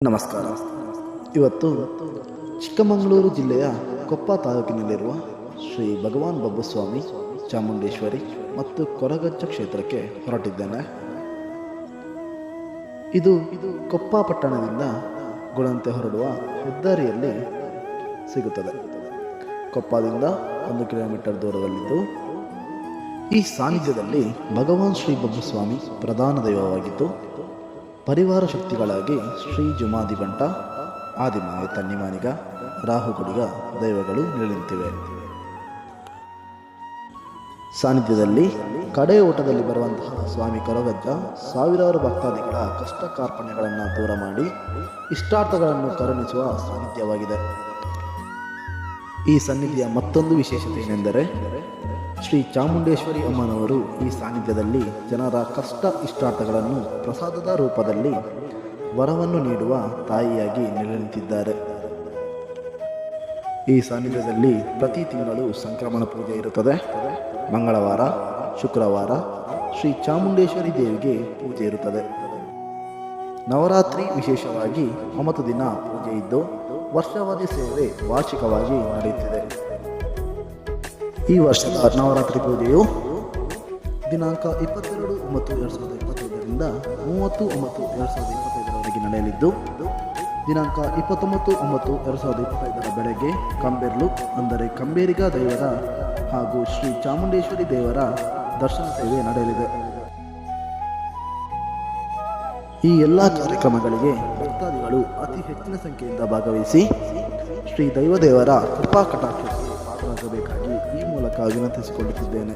ನಮಸ್ಕಾರ. ಇವತ್ತು ಚಿಕ್ಕಮಗಳೂರು ಜಿಲ್ಲೆಯ ಕೊಪ್ಪ ತಾಲೂಕಿನಲ್ಲಿರುವ ಶ್ರೀ ಭಗವಾನ್ ಬಬ್ಬಸ್ವಾಮಿ, ಚಾಮುಂಡೇಶ್ವರಿ ಮತ್ತು ಕೊರಗಜ್ಜ ಕ್ಷೇತ್ರಕ್ಕೆ ಹೊರಟಿದ್ದೇನೆ. ಇದು ಕೊಪ್ಪ ಪಟ್ಟಣದಿಂದ ಗುಳಂತೆ ಹೊರಡುವ ಹೆದ್ದಾರಿಯಲ್ಲಿ ಸಿಗುತ್ತದೆ. ಕೊಪ್ಪದಿಂದ 1 ಕಿಲೋಮೀಟರ್ ದೂರದಲ್ಲಿದ್ದು, ಈ ಸಾನ್ನಿಧ್ಯದಲ್ಲಿ ಭಗವಾನ್ ಶ್ರೀ ಬಬ್ಬಸ್ವಾಮಿ ಪ್ರಧಾನ ದೈವವಾಗಿದ್ದು, ಪರಿವಾರ ಶಕ್ತಿಗಳಾಗಿ ಶ್ರೀ ಜುಮಾದಿಗಂಟ, ಆದಿಮಾವೆ ತನ್ನಿಮಾನಿಗ, ರಾಹುಗುಡಿಗ ದೈವಗಳು ನಿಲ್ಲುತ್ತಿವೆ. ಸಾನ್ನಿಧ್ಯದಲ್ಲಿ ಕಡೆ ಓಟದಲ್ಲಿ ಬರುವಂತಹ ಸ್ವಾಮಿ ಕೊರಗಜ್ಜ ಸಾವಿರಾರು ಭಕ್ತಾದಿಗಳ ಕಷ್ಟ ಕಾರ್ಪಣ್ಯಗಳನ್ನು ದೂರ ಮಾಡಿ ಇಷ್ಟಾರ್ಥಗಳನ್ನು ಕರುಣಿಸುವ ಸಾನ್ನಿಧ್ಯವಾಗಿದೆ. ಈ ಸನ್ನಿಧಿಯ ಮತ್ತೊಂದು ವಿಶೇಷತೆ ಏನೆಂದರೆ, ಶ್ರೀ ಚಾಮುಂಡೇಶ್ವರಿ ಅಮ್ಮನವರು ಈ ಸಾನ್ನಿಧ್ಯದಲ್ಲಿ ಜನರ ಕಷ್ಟ ಇಷ್ಟಾರ್ಥಗಳನ್ನು ಪ್ರಸಾದದ ರೂಪದಲ್ಲಿ ವರವನ್ನು ನೀಡುವ ತಾಯಿಯಾಗಿ ನಿಲ್ಲುತ್ತಿದ್ದಾರೆ. ಈ ಸಾನ್ನಿಧ್ಯದಲ್ಲಿ ಪ್ರತಿ ತಿಂಗಳು ಸಂಕ್ರಮಣ ಪೂಜೆ ಇರುತ್ತದೆ. ಮಂಗಳವಾರ, ಶುಕ್ರವಾರ ಶ್ರೀ ಚಾಮುಂಡೇಶ್ವರಿ ದೇವಿಗೆ ಪೂಜೆ ಇರುತ್ತದೆ. ನವರಾತ್ರಿ ವಿಶೇಷವಾಗಿ 9 ದಿನ ಪೂಜೆ ಇದ್ದು, ವರ್ಷಾವಧಿ ಸೇವೆ ವಾರ್ಷಿಕವಾಗಿ ನಡೆಯುತ್ತಿದೆ. ಈ ವರ್ಷದ ನವರಾತ್ರಿ ಪೂಜೆಯು ದಿನಾಂಕ 22/9/2025ರಿಂದ 30/9/2025ರವರೆಗೆ ನಡೆಯಲಿದ್ದು, ದಿನಾಂಕ 29/9/2025 ಬೆಳಗ್ಗೆ ಕಂಬೇರ್ಲು ಅಂದರೆ ಕಂಬೇರಿಗ ದೇವರ ಹಾಗೂ ಶ್ರೀ ಚಾಮುಂಡೇಶ್ವರಿ ದೇವರ ದರ್ಶನ ಸೇವೆ ನಡೆಯಲಿದೆ. ಈ ಎಲ್ಲ ಕಾರ್ಯಕ್ರಮಗಳಿಗೆ ಭಕ್ತಾದಿಗಳು ಅತಿ ಹೆಚ್ಚಿನ ಸಂಖ್ಯೆಯಿಂದ ಭಾಗವಹಿಸಿ ಶ್ರೀ ದೈವದೇವರ ಕೃಪಾ ಕಟಾಕ್ಷಕ್ಕೆ ಪಾತ್ರರಾಗಬೇಕಾಗಿ ಈ ಮೂಲಕ ವಿನಂತಿಸಿಕೊಳ್ಳುತ್ತಿದ್ದೇನೆ.